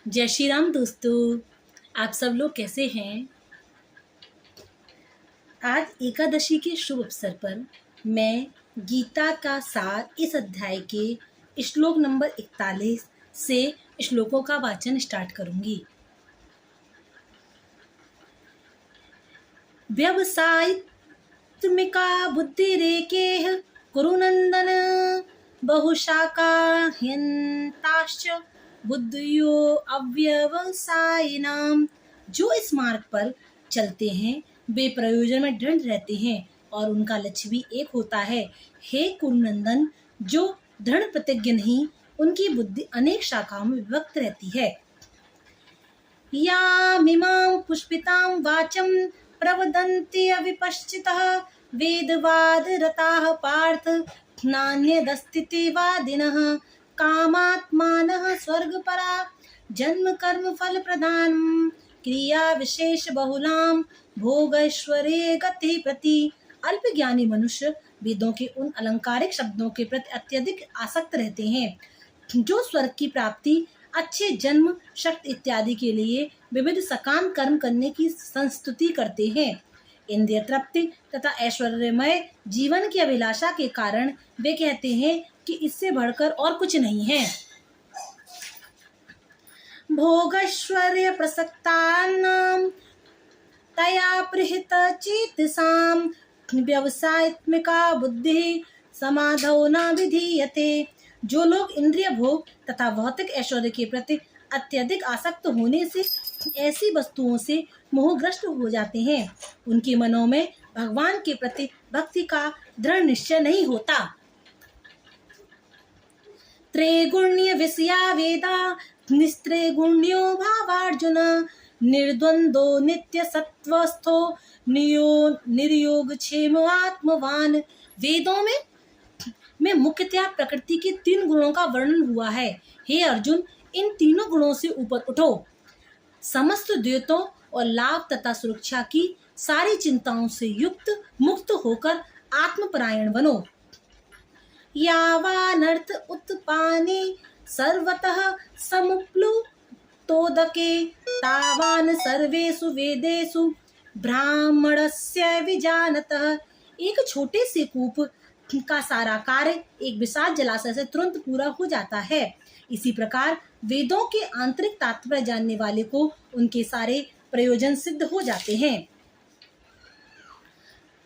जय श्री राम दोस्तों, आप सब लोग कैसे हैं। आज एकादशी के शुभ अवसर पर मैं गीता का सार इस अध्याय के श्लोक नंबर 41 से श्लोकों का वाचन स्टार्ट करूंगी। व्यवसायित्मिका बुद्धिरेकेह कुरुनंदन बहुशाखा ह्यंताश्च बुद्धियो अव्यवसायिनाम। जो इस मार्ग पर चलते हैं वे प्रयोजन में दृढ़ रहते हैं और उनका लक्ष्य भी एक होता है। हे कुरुनंदन, जो दृढ़ प्रतिज्ञ नहीं उनकी बुद्धि अनेक शाखाओं में विभक्त रहती है। यामिमां पुष्पितां वाचं प्रवदन्ति अविपश्चितः वेदवाद रताः पार्थ नान्यदस्तिवादिनः कामात्मानः स्वर्गपरा जन्म कर्म फल प्रदान क्रिया विशेष बहुलाम भोगैश्वर्ये गति प्रति। अल्प ज्ञानी मनुष्य वेदों के उन अलंकारिक शब्दों के प्रति अत्यधिक आसक्त रहते हैं जो स्वर्ग की प्राप्ति, अच्छे जन्म, शक्ति इत्यादि के लिए विविध सकाम कर्म करने की संस्तुति करते हैं। इंद्रिय तृप्ति तथा ऐश्वर्यमय जीवन की अभिलाषा के कारण वे कहते हैं कि इससे बढ़कर और कुछ नहीं है। भोगैश्वर्य प्रसक्तानां तया प्रहित चेतसां व्यवसायित्मिका बुद्धि समाधौ न विधीयते। जो लोग इंद्रिय भोग तथा भौतिक ऐश्वर्य के प्रति अत्यधिक आसक्त होने से ऐसी वस्तुओं से मोहग्रस्त हो जाते हैं, उनके मनों में भगवान के प्रति भक्ति का दृढ़ निश्चय नहीं होता। त्रैगुण्य विषया वेदा निस्त्रैगुण्यो भावार्जुन निर्द्वंदो नित्य सत्वस्थो निर्योग क्षेम आत्मवान। वेदों में मुख्यतया प्रकृति के 3 गुणों का वर्णन हुआ है। हे अर्जुन, इन तीनों गुणों से ऊपर उठो, समस्त द्वैतों और लाभ तथा सुरक्षा की सारी चिंताओं से युक्त मुक्त होकर आत्मपरायण बनो। यावानर्थ उत्पाने सर्वतः समुप्लुतोदके तावान सर्वेषु वेदेषु ब्राह्मणस्य विजानतः। एक छोटे से कूप का सारा कार्य एक विशाल जलाशय से तुरंत पूरा हो जाता है। इसी प्रकार वेदों के आंतरिक तात्पर्य जानने वाले को उनके सारे प्रयोजन सिद्ध हो जाते हैं।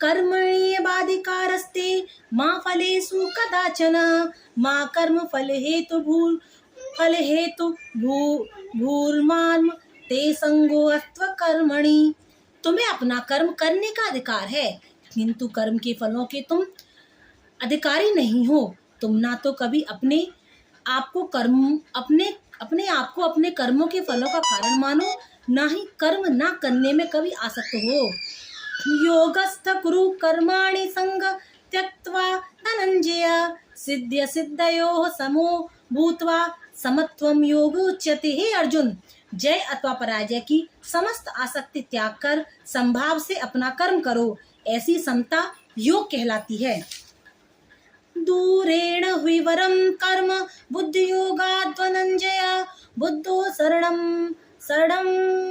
कर्मण्येवाधिकारस्ते मा फलेषु कदाचन मा कर्म फल हेतु भूर्माम ते संगोऽस्त्व कर्मणि। तुम्हें अपना कर्म करने का अधिकार है, किंतु कर्म के फलों के तुम अधिकारी नहीं हो। तुम ना तो कभी अपने आप को अपने कर्मों के फलों का कारण मानो, ना ही कर्म ना करने में कभी आसक्त हो। योगस्थ कुरु कर्माणि संग त्यक्त्वा धनंजय सिद्ध्य सिद्धयोः समो भूत्वा समत्वम योग उच्यते। हे अर्जुन, जय अथवा पराजय की समस्त आसक्ति त्याग कर संभाव से अपना कर्म करो, ऐसी समता योग कहलाती है। दूरेण ह्विवरं कर्म बुद्धियोगात् धनंजय बुद्धो शरणम्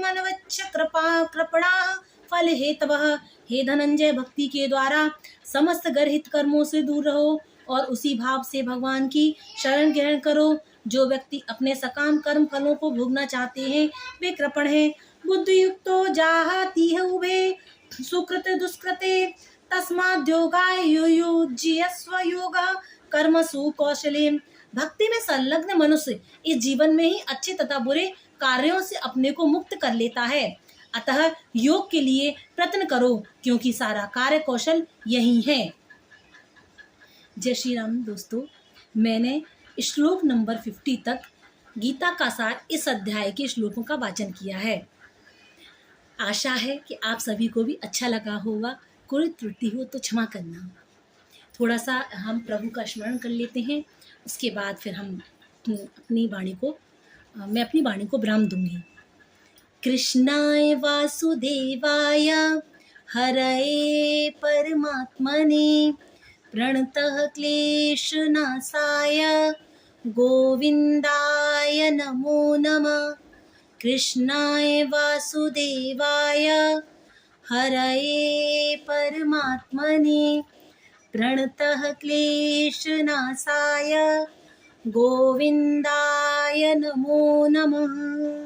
अन्वच्छ कृपणा फल हेतवः। हे धनंजय, भक्ति के द्वारा समस्त गर्हित कर्मों से दूर रहो और उसी भाव से भगवान की शरण ग्रहण करो। जो व्यक्ति अपने सकाम कर्म फलों को भोगना चाहते हैं वे कृपण हैं। बुद्धि युक्तो जाहाति उभे सुकृत दुष्कृते तस्माद्योगाय युयुज्यस्व योगः कर्मसु कौशले। भक्ति में संलग्न मनुष्य इस जीवन में ही अच्छे तथा बुरे कार्यों से अपने को मुक्त कर लेता है। अतः योग के लिए प्रयत्न करो, क्योंकि सारा कार्य कौशल यही है। जय श्री राम दोस्तों, मैंने श्लोक नंबर 50 तक गीता का सार इस अध्याय के श्लोकों का वाचन किया है। आशा है कि आप सभी को भी अच्छा लगा होगा। कोई त्रुटि हो तो क्षमा करना। थोड़ा सा हम प्रभु का स्मरण कर लेते हैं, उसके बाद फिर हम मैं अपनी वाणी को विराम दूंगी। कृष्णाय वासुदेवाय हरये परमात्मने प्रणतः क्लेशनाशाय गोविंदाय नमो नमः। कृष्णाय वासुदेवाय हरये परमात्मने प्रणतः क्लेशनाशाय गोविन्दाय नमो नमः।